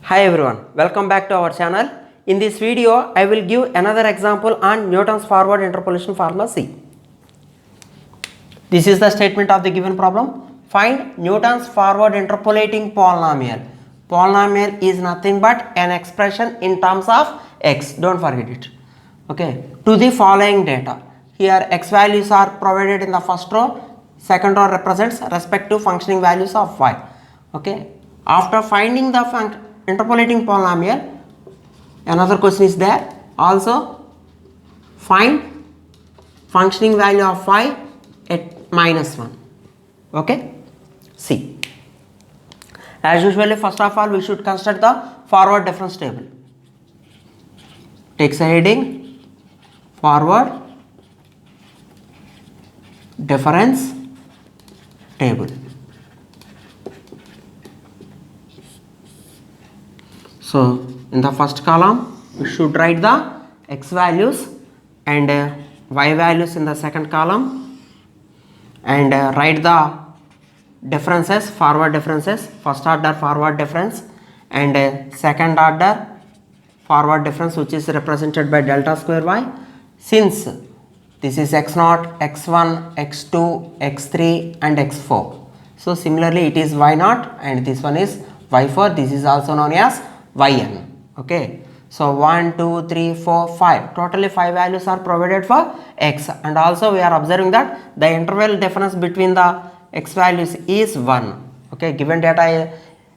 Hi everyone, welcome back to our channel. In this video, I will give another example on Newton's forward interpolation formula C. This is the statement of the given problem. Find Newton's forward interpolating polynomial. Polynomial is nothing but an expression in terms of x. Don't forget it. Okay. To the following data. Here x values are provided in the first row. Second row represents respective functioning values of y. Okay. After finding the interpolating polynomial, another question is there. Also find functioning value of y at -1. Okay. See, as usually, first of all we should construct the forward difference table. Takes a heading forward difference table. So in the first column we should write the x values and y values in the second column, and write the differences, forward differences, first order forward difference and second order forward difference, which is represented by delta square y. Since this is x0, x1, x2, x3 and x4, so similarly it is y0 and this one is y4. This is also known as yn. Okay, so 1 2 3 4 5, totally 5 values are provided for x, and also we are observing that the interval difference between the x values is 1. Okay, given data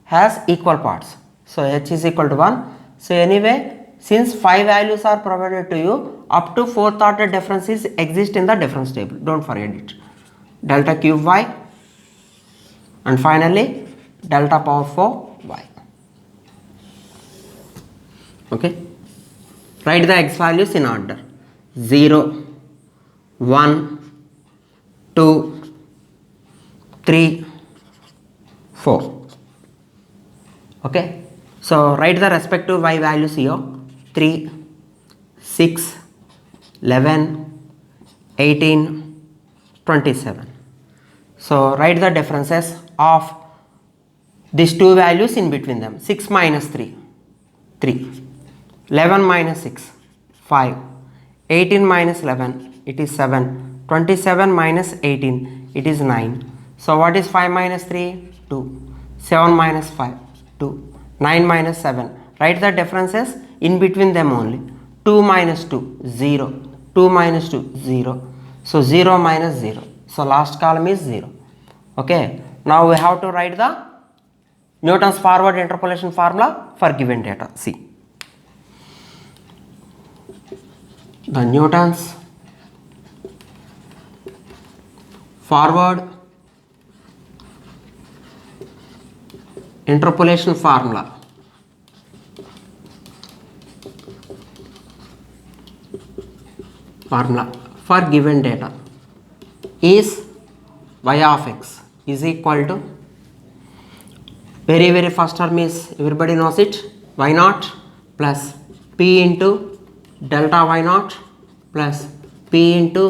has equal parts, so h is equal to 1. So anyway, since 5 values are provided to you, up to 4th order differences exist in the difference table. Don't forget it. Delta cube y and finally delta power 4 y. Okay, write the x values in order: 0, 1, 2, 3, 4. Okay, so write the respective y values here: 3, 6, 11, 18, 27. So write the differences of these two values in between them. 6 minus 3, 3. 11 minus 6, 5. 18 minus 11, it is 7. 27 minus 18, it is 9. So what is 5 minus 3? 2. 7 minus 5, 2. 9 minus 7. Write the differences in between them only. 2 minus 2, 0. 2 minus 2, 0. So 0 minus 0. So last column is 0. Okay. Now we have to write the Newton's forward interpolation formula for given data. See, the Newton's forward interpolation formula for given data is y of x is equal to, very first term is, everybody knows it, y0 plus p into delta y0 plus p into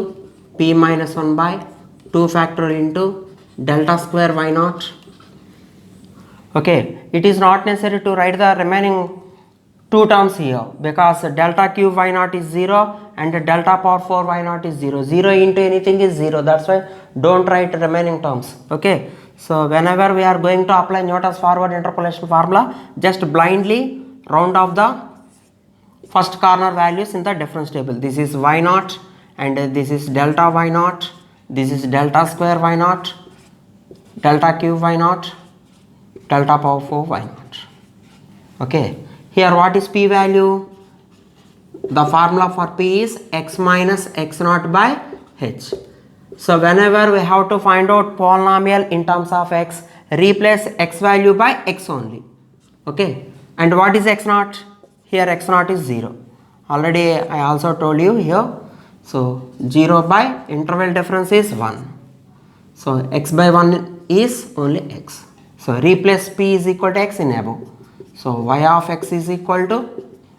p minus 1 by 2 factorial into delta square y0. Okay, it is not necessary to write the remaining two terms here because delta cube y0 is 0 and delta power 4 y0 is 0. 0 into anything is 0. That's why don't write remaining terms. Okay, so whenever we are going to apply Newton's forward interpolation formula, just blindly round off the first corner values in the difference table. This is y0 and this is delta y0. This is delta square y0, delta cube y0, delta power 4 y0. Okay, here what is p value? The formula for p is x minus x0 by h. So whenever we have to find out polynomial in terms of x, replace x value by x only. Okay, and what is x0? Here x0 is 0. Already I also told you here. So 0 by interval difference is 1. So x by 1 is only x. So replace p is equal to x in above. So y of x is equal to,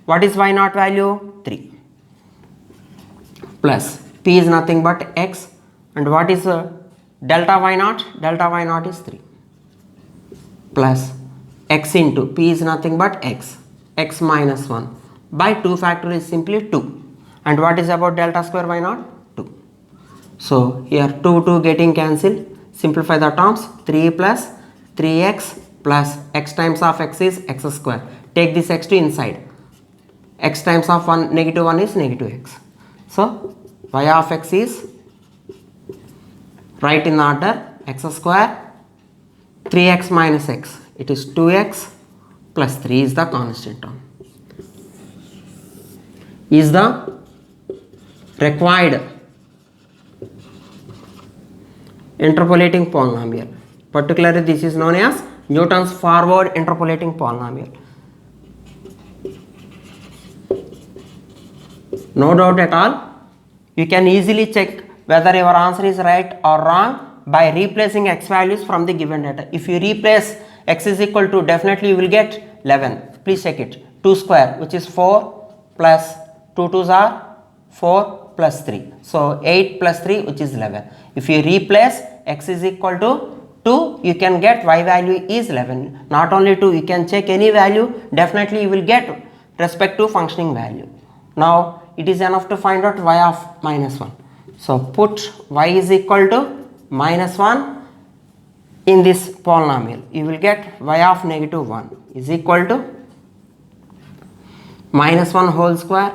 what is y0 value? 3. Plus p is nothing but x, and what is delta y0? Delta y0 is 3. Plus x into p is nothing but x minus 1 by 2 factorial is simply 2. And what is about delta square y naught? 2. So here 2 getting cancelled. Simplify the terms. 3 plus 3x plus x times of x is x square. Take this x to inside. X times of 1 negative 1 is negative x. So y of x is, write in order, x square 3x minus x. It is 2x plus 3 is the constant term. Is the required interpolating polynomial. Particularly this is known as Newton's forward interpolating polynomial. No doubt at all. You can easily check whether your answer is right or wrong by replacing x values from the given data. If you replace x is equal to, definitely you will get 11. Please check it. 2 square, which is 4 plus 2 2s are 4 plus 3. So 8 plus 3, which is 11. If you replace x is equal to 2, you can get y value is 11. Not only 2, you can check any value. Definitely you will get respect to functioning value. Now it is enough to find out y of minus 1. So put y is equal to minus 1 in this polynomial. You will get y of negative 1 is equal to minus 1 whole square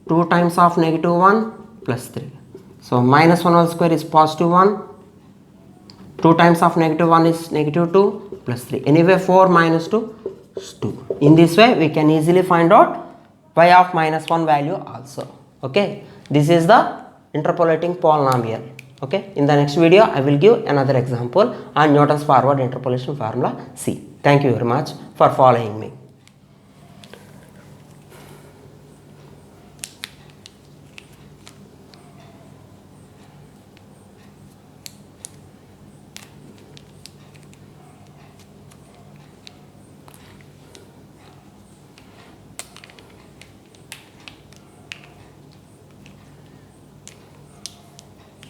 2 times of negative 1 plus 3. So minus 1 whole square is positive 1. 2 times of negative 1 is negative 2 plus 3. Anyway 4 minus 2 is 2. In this way we can easily find out y of minus 1 value also. Okay. This is the interpolating polynomial. Okay. In the next video I will give another example on Newton's forward interpolation formula C. Thank you very much for following me.